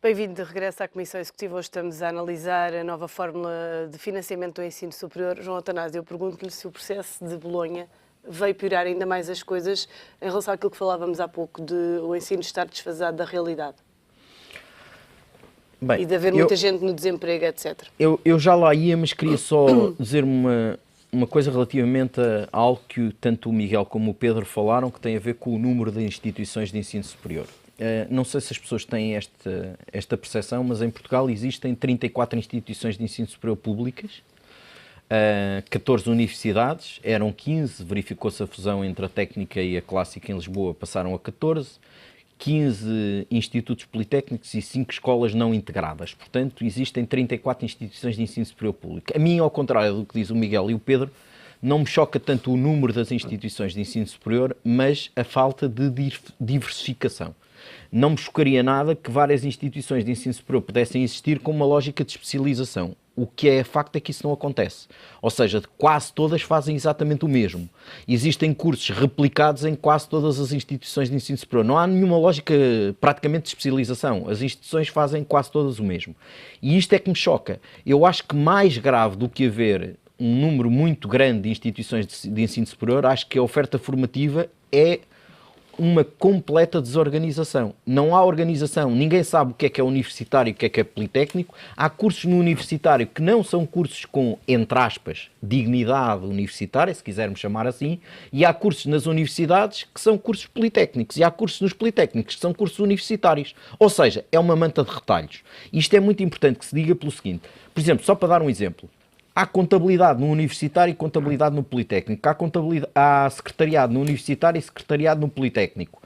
Bem-vindo de regresso à Comissão Executiva. Hoje estamos a analisar a nova fórmula de financiamento do ensino superior. João Atanásio, eu pergunto-lhe se o processo de Bolonha veio piorar ainda mais as coisas em relação àquilo que falávamos há pouco, de o ensino estar desfasado da realidade. Bem, e de haver muita gente no desemprego, etc. Eu já lá ia, mas queria só dizer uma coisa relativamente a algo que tanto o Miguel como o Pedro falaram, que tem a ver com o número de instituições de ensino superior. Não sei se as pessoas têm esta percepção, mas em Portugal existem 34 instituições de ensino superior públicas, 14 universidades, eram 15, verificou-se a fusão entre a técnica e a clássica em Lisboa, passaram a 14, 15 institutos politécnicos e 5 escolas não integradas. Portanto, existem 34 instituições de ensino superior público. A mim, ao contrário do que diz o Miguel e o Pedro, não me choca tanto o número das instituições de ensino superior, mas a falta de diversificação. Não me chocaria nada que várias instituições de ensino superior pudessem existir com uma lógica de especialização. O que é facto é que isso não acontece. Ou seja, quase todas fazem exatamente o mesmo. Existem cursos replicados em quase todas as instituições de ensino superior. Não há nenhuma lógica praticamente de especialização. As instituições fazem quase todas o mesmo. E isto é que me choca. Eu acho que mais grave do que haver um número muito grande de instituições de ensino superior, acho que a oferta formativa é uma completa desorganização. Não há organização, ninguém sabe o que é universitário e o que é politécnico. Há cursos no universitário que não são cursos com, entre aspas, dignidade universitária, se quisermos chamar assim, e há cursos nas universidades que são cursos politécnicos, e há cursos nos politécnicos que são cursos universitários. Ou seja, é uma manta de retalhos. Isto é muito importante que se diga pelo seguinte, por exemplo, só para dar um exemplo, há contabilidade no universitário e contabilidade no politécnico. Há secretariado no universitário e secretariado no politécnico.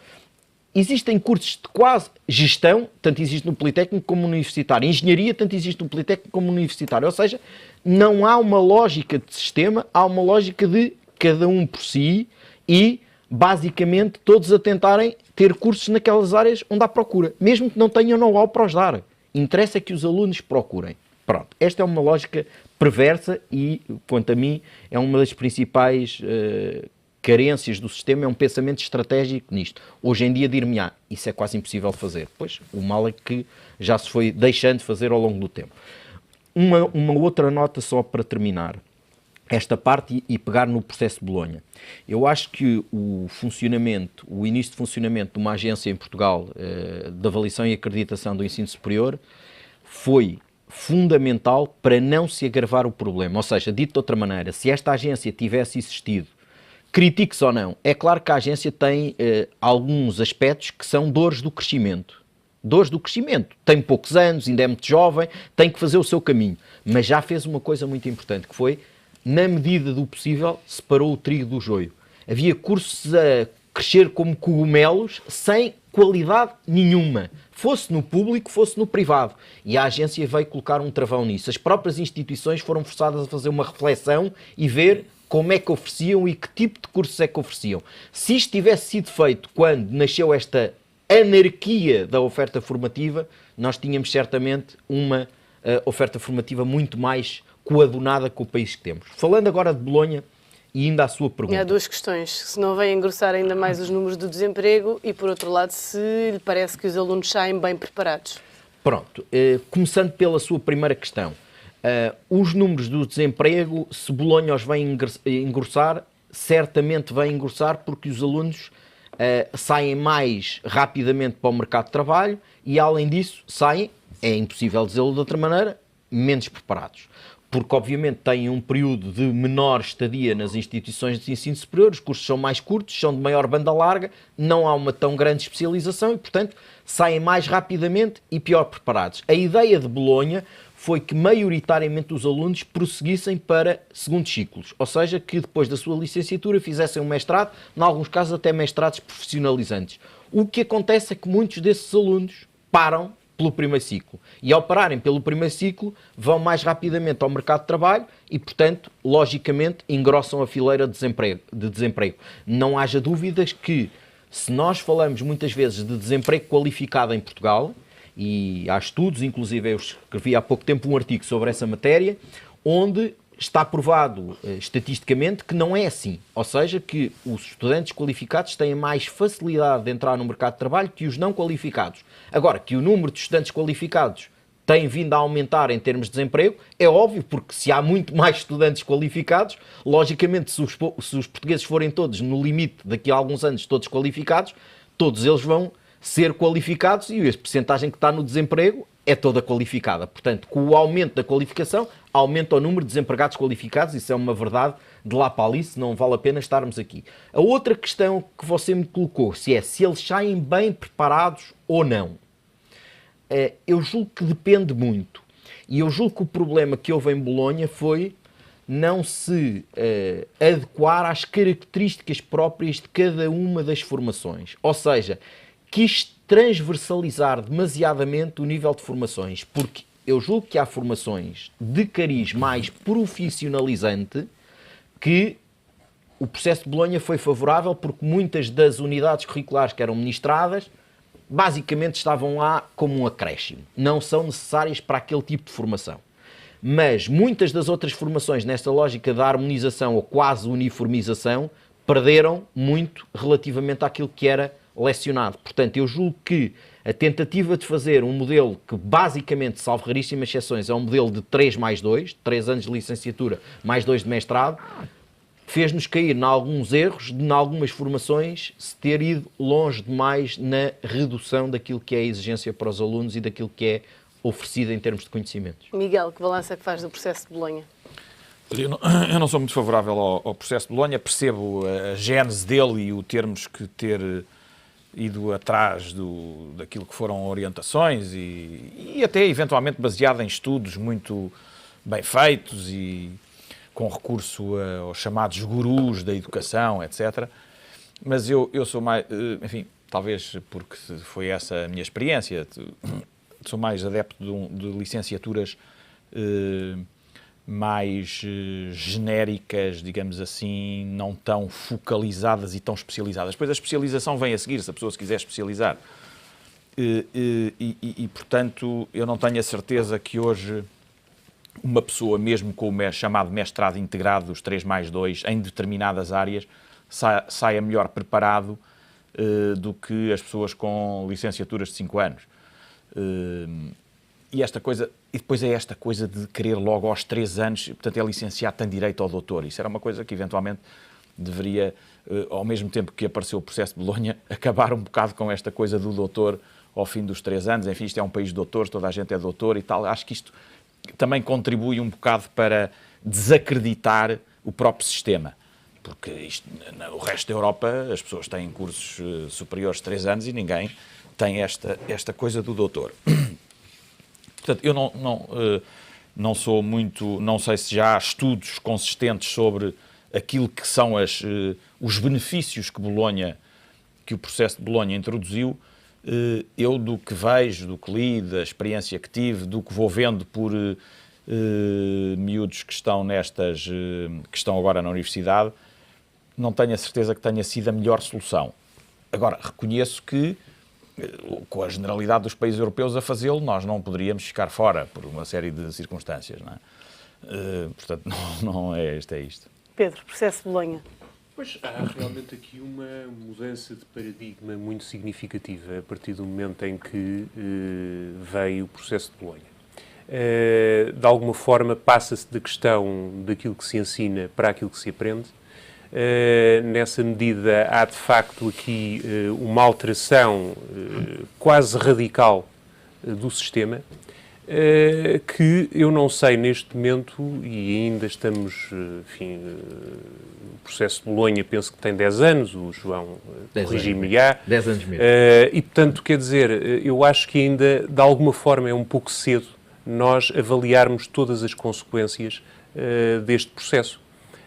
Existem cursos de quase gestão, tanto existe no politécnico como no universitário. Engenharia, tanto existe no politécnico como no universitário. Ou seja, não há uma lógica de sistema, há uma lógica de cada um por si e, basicamente, todos a tentarem ter cursos naquelas áreas onde há procura. Mesmo que não tenham know-how para os dar. Interessa que os alunos procurem. Pronto, esta é uma lógica perversa e, quanto a mim, é uma das principais carências do sistema, é um pensamento estratégico nisto. Hoje em dia, dir-me-á, isso é quase impossível fazer. Pois, o mal é que já se foi deixando de fazer ao longo do tempo. Uma outra nota só para terminar esta parte e pegar no processo de Bolonha. Eu acho que o início de funcionamento de uma agência em Portugal de avaliação e acreditação do ensino superior foi fundamental para não se agravar o problema. Ou seja, dito de outra maneira, se esta agência tivesse existido, critique-se ou não, é claro que a agência tem alguns aspectos que são dores do crescimento. Dores do crescimento. Tem poucos anos, ainda é muito jovem, tem que fazer o seu caminho. Mas já fez uma coisa muito importante, que foi, na medida do possível, separou o trigo do joio. Havia cursos a crescer como cogumelos, sem qualidade nenhuma. Fosse no público, fosse no privado. E a agência veio colocar um travão nisso. As próprias instituições foram forçadas a fazer uma reflexão e ver como é que ofereciam e que tipo de cursos é que ofereciam. Se isto tivesse sido feito quando nasceu esta anarquia da oferta formativa, nós tínhamos certamente uma oferta formativa muito mais coadunada com o país que temos. Falando agora de Bolonha, e ainda à sua pergunta. E há duas questões. Se não vem engrossar ainda mais os números do desemprego e, por outro lado, se lhe parece que os alunos saem bem preparados. Pronto. Começando pela sua primeira questão. Os números do desemprego, se Bolonha os vem engrossar, certamente vem engrossar porque os alunos saem mais rapidamente para o mercado de trabalho e, além disso, saem, é impossível dizê-lo de outra maneira, menos preparados. Porque, obviamente, têm um período de menor estadia nas instituições de ensino superior, os cursos são mais curtos, são de maior banda larga, não há uma tão grande especialização e, portanto, saem mais rapidamente e pior preparados. A ideia de Bolonha foi que, maioritariamente, os alunos prosseguissem para segundos ciclos, ou seja, que depois da sua licenciatura fizessem um mestrado, em alguns casos até mestrados profissionalizantes. O que acontece é que muitos desses alunos param pelo primeiro ciclo. E ao pararem pelo primeiro ciclo, vão mais rapidamente ao mercado de trabalho e, portanto, logicamente, engrossam a fileira de desemprego. Não haja dúvidas que, se nós falamos muitas vezes de desemprego qualificado em Portugal, e há estudos, inclusive eu escrevi há pouco tempo um artigo sobre essa matéria, onde está provado estatisticamente que não é assim. Ou seja, que os estudantes qualificados têm mais facilidade de entrar no mercado de trabalho que os não qualificados. Agora, que o número de estudantes qualificados tem vindo a aumentar em termos de desemprego, é óbvio, porque se há muito mais estudantes qualificados, logicamente, se os portugueses forem todos no limite daqui a alguns anos todos qualificados, todos eles vão ser qualificados e a percentagem que está no desemprego é toda qualificada. Portanto, com o aumento da qualificação, aumenta o número de desempregados qualificados. Isso é uma verdade de lá para ali, não vale a pena estarmos aqui. A outra questão que você me colocou, se eles saem bem preparados ou não. Eu julgo que depende muito. E eu julgo que o problema que houve em Bolonha foi não se adequar às características próprias de cada uma das formações. Ou seja, quis transversalizar demasiadamente o nível de formações, porque eu julgo que há formações de cariz mais profissionalizante que o processo de Bolonha foi favorável porque muitas das unidades curriculares que eram ministradas basicamente estavam lá como um acréscimo. Não são necessárias para aquele tipo de formação. Mas muitas das outras formações, nesta lógica da harmonização ou quase uniformização, perderam muito relativamente àquilo que era lecionado. Portanto, eu julgo que a tentativa de fazer um modelo que basicamente, salvo raríssimas exceções, é um modelo de 3+2, 3 anos de licenciatura mais 2 de mestrado, fez-nos cair em alguns erros, em algumas formações, se ter ido longe demais na redução daquilo que é a exigência para os alunos e daquilo que é oferecido em termos de conhecimentos. Miguel, que balanço é que faz do processo de Bolonha? Eu não sou muito favorável ao processo de Bolonha, percebo a gênese dele e o termos que ter ido atrás daquilo que foram orientações e até eventualmente baseado em estudos muito bem feitos e com recurso aos chamados gurus da educação, etc. Mas eu sou mais, enfim, talvez porque foi essa a minha experiência, sou mais adepto de licenciaturas mais genéricas, digamos assim, não tão focalizadas e tão especializadas. Depois a especialização vem a seguir, se a pessoa se quiser especializar. Portanto, eu não tenho a certeza que hoje uma pessoa, mesmo com o chamado mestrado integrado, os 3+2, em determinadas áreas, saia melhor preparado do que as pessoas com licenciaturas de 5 anos. E depois é esta coisa de querer logo aos 3 anos, portanto é licenciado, tem direito ao doutor. Isso era uma coisa que eventualmente deveria, ao mesmo tempo que apareceu o processo de Bolonha, acabar um bocado com esta coisa do doutor ao fim dos 3 anos. Enfim, isto é um país de doutores, toda a gente é doutor e tal. Acho que isto também contribui um bocado para desacreditar o próprio sistema. Porque no resto da Europa as pessoas têm cursos superiores de 3 anos e ninguém tem esta coisa do doutor. Portanto, eu não sou muito, não sei se já há estudos consistentes sobre aquilo que são os benefícios que o processo de Bolonha introduziu. Eu, do que vejo, do que li, da experiência que tive, do que vou vendo por miúdos que estão agora na universidade, não tenho a certeza que tenha sido a melhor solução. Agora, reconheço que com a generalidade dos países europeus a fazê-lo, nós não poderíamos ficar fora por uma série de circunstâncias, não é? Portanto, não é isto. Pedro, processo de Bolonha. Pois há realmente aqui uma mudança de paradigma muito significativa a partir do momento em que veio o processo de Bolonha. De alguma forma passa-se da questão daquilo que se ensina para aquilo que se aprende. Nessa medida, há de facto aqui uma alteração quase radical do sistema, que eu não sei neste momento, e ainda estamos, enfim, o processo de Bolonha penso que tem 10 anos, o João corrige-me-á. 10 anos mesmo. E portanto, quer dizer, eu acho que ainda de alguma forma é um pouco cedo nós avaliarmos todas as consequências deste processo.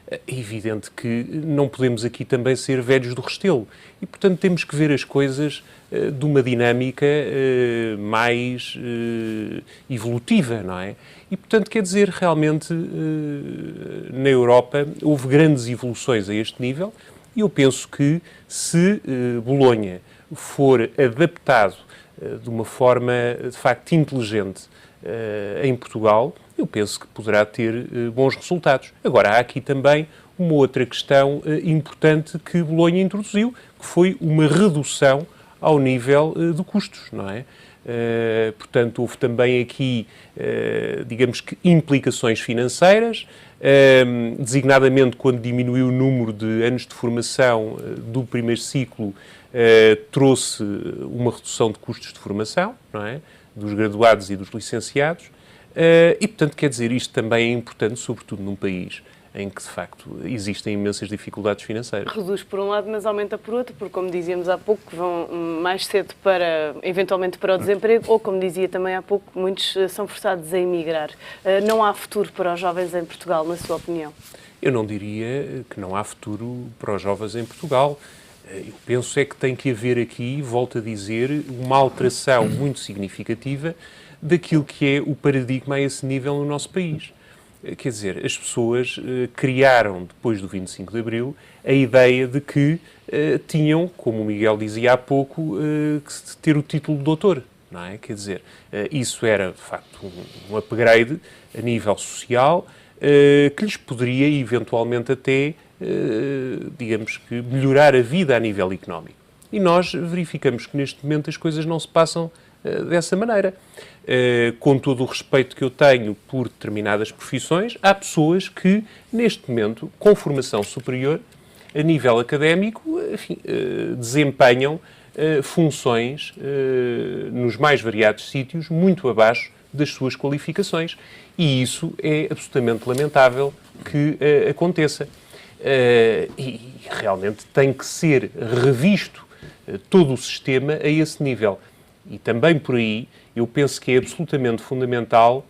É evidente que não podemos aqui também ser velhos do Restelo e, portanto, temos que ver as coisas de uma dinâmica mais evolutiva, não é? E, portanto, quer dizer, realmente, na Europa houve grandes evoluções a este nível e eu penso que se Bolonha for adaptado de uma forma, de facto, inteligente em Portugal, eu penso que poderá ter bons resultados. Agora, há aqui também uma outra questão importante que Bolonha introduziu, que foi uma redução ao nível de custos, não é? Portanto, houve também aqui, digamos que, implicações financeiras, designadamente quando diminuiu o número de anos de formação do primeiro ciclo, trouxe uma redução de custos de formação, não é? Dos graduados e dos licenciados, e, portanto, quer dizer, isto também é importante, sobretudo num país em que, de facto, existem imensas dificuldades financeiras. Reduz por um lado, mas aumenta por outro, porque, como dizíamos há pouco, vão mais cedo eventualmente para o desemprego, ou, como dizia também há pouco, muitos são forçados a emigrar. Não há futuro para os jovens em Portugal, na sua opinião? Eu não diria que não há futuro para os jovens em Portugal. Eu penso é que tem que haver aqui, volto a dizer, uma alteração muito significativa daquilo que é o paradigma a esse nível no nosso país. Quer dizer, as pessoas criaram, depois do 25 de Abril, a ideia de que tinham, como o Miguel dizia há pouco, que ter o título de doutor, não é? Quer dizer, isso era, de facto, um upgrade a nível social que lhes poderia, eventualmente, até, digamos que, melhorar a vida a nível económico. E nós verificamos que, neste momento, as coisas não se passam dessa maneira. Com todo o respeito que eu tenho por determinadas profissões, há pessoas que, neste momento, com formação superior, a nível académico, enfim, desempenham funções nos mais variados sítios, muito abaixo das suas qualificações. E isso é absolutamente lamentável que aconteça. E realmente tem que ser revisto todo o sistema a esse nível. E também por aí, eu penso que é absolutamente fundamental,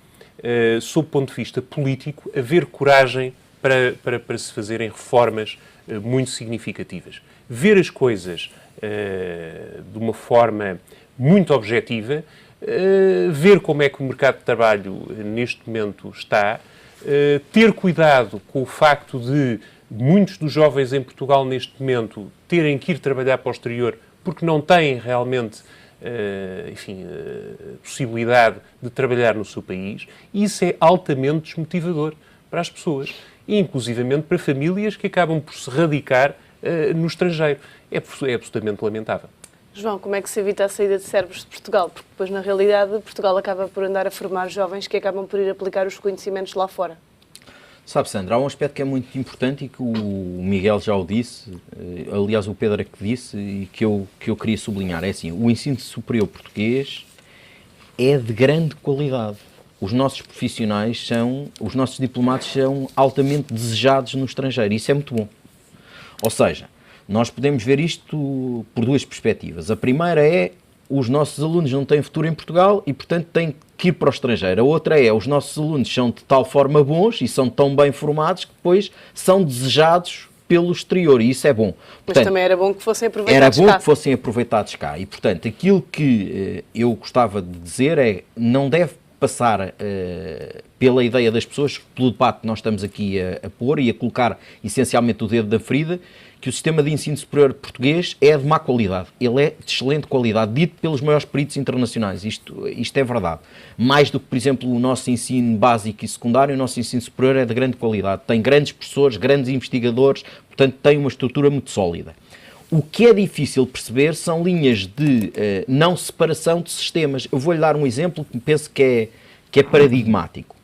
sob o ponto de vista político, haver coragem para se fazerem reformas muito significativas. Ver as coisas de uma forma muito objetiva, ver como é que o mercado de trabalho neste momento está, ter cuidado com o facto de muitos dos jovens em Portugal neste momento terem que ir trabalhar para o exterior porque não têm realmente possibilidade de trabalhar no seu país, e isso é altamente desmotivador para as pessoas, e inclusivamente para famílias que acabam por se radicar no estrangeiro. É absolutamente lamentável. João, como é que se evita a saída de cérebros de Portugal? Porque depois, na realidade, Portugal acaba por andar a formar jovens que acabam por ir aplicar os conhecimentos lá fora. Sabe, Sandra, há um aspecto que é muito importante e que o Miguel já o disse, aliás o Pedro é que disse, e que eu queria sublinhar. É assim, o ensino superior português é de grande qualidade. Os nossos profissionais os nossos diplomados são altamente desejados no estrangeiro. Isso é muito bom. Ou seja, nós podemos ver isto por duas perspectivas. A primeira é, os nossos alunos não têm futuro em Portugal e, portanto, têm que ir para o estrangeiro. A outra é, os nossos alunos são de tal forma bons e são tão bem formados que depois são desejados pelo exterior, e isso é bom. Portanto, mas também era bom que fossem aproveitados cá. Era bom que fossem aproveitados cá. E, portanto, aquilo que eu gostava de dizer é, não deve passar pela ideia das pessoas, pelo debate que nós estamos aqui a pôr e a colocar essencialmente o dedo da ferida, que o sistema de ensino superior português é de má qualidade. Ele é de excelente qualidade, dito pelos maiores peritos internacionais. Isto é verdade. Mais do que, por exemplo, o nosso ensino básico e secundário, o nosso ensino superior é de grande qualidade. Tem grandes professores, grandes investigadores, portanto tem uma estrutura muito sólida. O que é difícil perceber são linhas de não separação de sistemas. Eu vou-lhe dar um exemplo que penso que é paradigmático.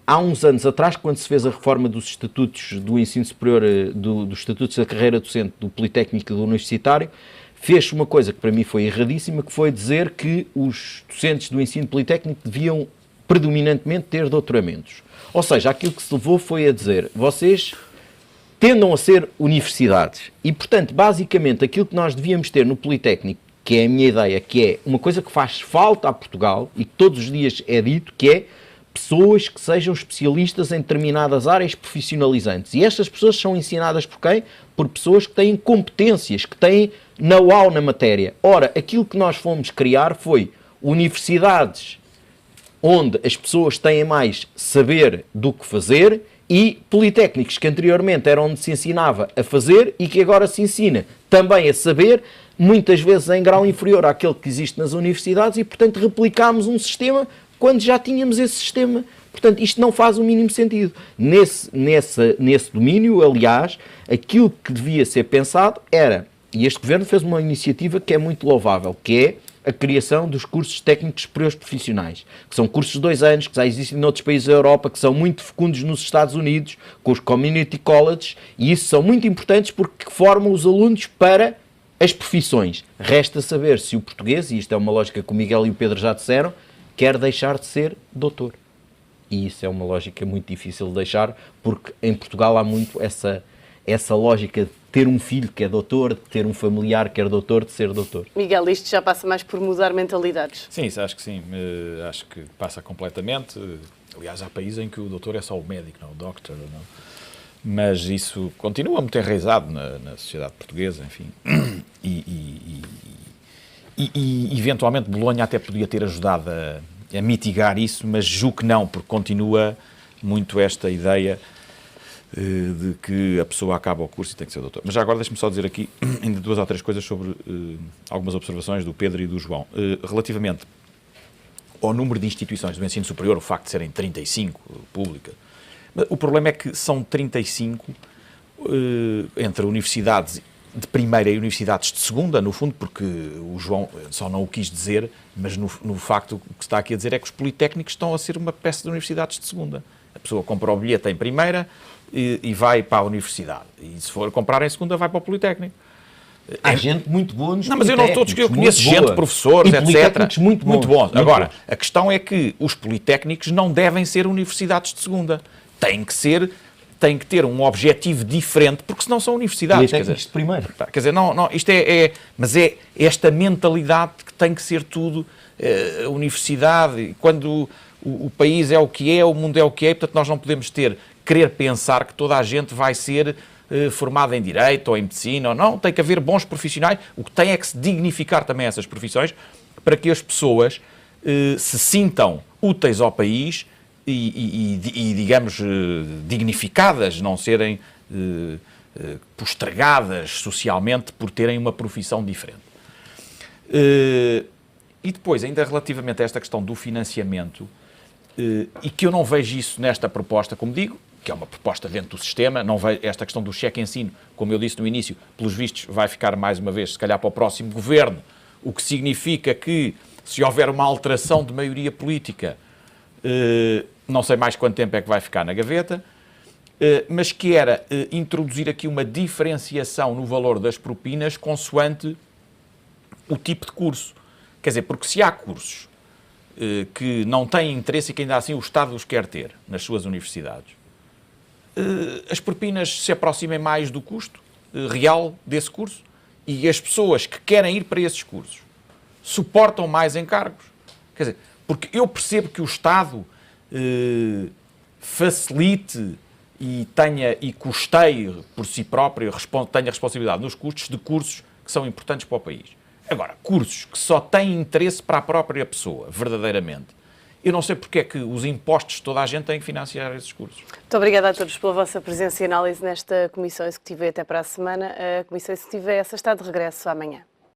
Há uns anos atrás, quando se fez a reforma dos estatutos do ensino superior, dos estatutos da carreira docente do Politécnico e do Universitário, fez-se uma coisa que para mim foi erradíssima, que foi dizer que os docentes do ensino politécnico deviam predominantemente ter doutoramentos. Ou seja, aquilo que se levou foi a dizer, vocês tendam a ser universidades. E, portanto, basicamente, aquilo que nós devíamos ter no Politécnico, que é a minha ideia, que é uma coisa que faz falta a Portugal, e que todos os dias é dito, que é pessoas que sejam especialistas em determinadas áreas profissionalizantes. E estas pessoas são ensinadas por quem? Por pessoas que têm competências, que têm know-how na matéria. Ora, aquilo que nós fomos criar foi universidades onde as pessoas têm mais saber do que fazer e politécnicos que anteriormente era onde se ensinava a fazer e que agora se ensina também a saber, muitas vezes em grau inferior àquele que existe nas universidades, e, portanto, replicámos um sistema quando já tínhamos esse sistema. Portanto, isto não faz o mínimo sentido. Nesse domínio, aliás, aquilo que devia ser pensado era, e este Governo fez uma iniciativa que é muito louvável, que é a criação dos cursos técnicos superiores profissionais, que são cursos de 2 anos, que já existem noutros países da Europa, que são muito fecundos nos Estados Unidos, com os community colleges, e isso são muito importantes porque formam os alunos para as profissões. Resta saber se o português, e isto é uma lógica que o Miguel e o Pedro já disseram, quer deixar de ser doutor. E isso é uma lógica muito difícil de deixar, porque em Portugal há muito essa lógica de ter um filho que é doutor, de ter um familiar que é doutor, de ser doutor. Miguel, isto já passa mais por mudar mentalidades. Sim, isso acho que sim. Acho que passa completamente. Aliás, há países em que o doutor é só o médico, não o doctor. Não. Mas isso continua muito enraizado na sociedade portuguesa, enfim. E eventualmente Bolonha até podia ter ajudado a mitigar isso, mas julgo que não, porque continua muito esta ideia de que a pessoa acaba o curso e tem que ser doutor. Mas já agora deixe-me só dizer aqui ainda 2 ou 3 coisas sobre algumas observações do Pedro e do João. Relativamente ao número de instituições do ensino superior, o facto de serem 35 públicas, o problema é que são 35 entre universidades de primeira e universidades de segunda, no fundo, porque o João só não o quis dizer, mas no facto o que está aqui a dizer é que os politécnicos estão a ser uma peça de universidades de segunda. A pessoa compra o bilhete em primeira e vai para a universidade. E se for comprar em segunda, vai para o politécnico. Há gente muito boa nos Não, mas eu não estou a discutir, eu conheço muito gente, boa. professores, E etc. politécnicos muito bons. Agora, a questão é que os politécnicos não devem ser universidades de segunda. Têm que ter um objetivo diferente, porque senão são universidades. Politécnicos de primeiro. Quer dizer, isto mas é esta mentalidade que tem que ser tudo universidade, quando o país é o que é, o mundo é o que é, portanto nós não podemos querer pensar que toda a gente vai ser formada em Direito ou em Medicina, ou não, tem que haver bons profissionais, o que tem é que se dignificar também essas profissões, para que as pessoas se sintam úteis ao país e digamos, dignificadas, não serem postergadas socialmente por terem uma profissão diferente. E depois, ainda relativamente a esta questão do financiamento, e que eu não vejo isso nesta proposta, como digo, que é uma proposta dentro do sistema, não vejo esta questão do cheque-ensino, como eu disse no início, pelos vistos vai ficar mais uma vez, se calhar para o próximo governo, o que significa que, se houver uma alteração de maioria política, não sei mais quanto tempo é que vai ficar na gaveta, mas que era introduzir aqui uma diferenciação no valor das propinas consoante o tipo de curso. Quer dizer, porque se há cursos que não têm interesse e que ainda assim o Estado os quer ter nas suas universidades, as propinas se aproximem mais do custo real desse curso e as pessoas que querem ir para esses cursos suportam mais encargos. Quer dizer, porque eu percebo que o Estado facilite e custeie por si próprio, tenha responsabilidade nos custos de cursos que são importantes para o país. Agora, cursos que só têm interesse para a própria pessoa, verdadeiramente, eu não sei porque é que os impostos de toda a gente têm que financiar esses cursos. Muito obrigada a todos pela vossa presença e análise nesta Comissão Executiva e até para a semana. A Comissão Executiva essa está de regresso amanhã.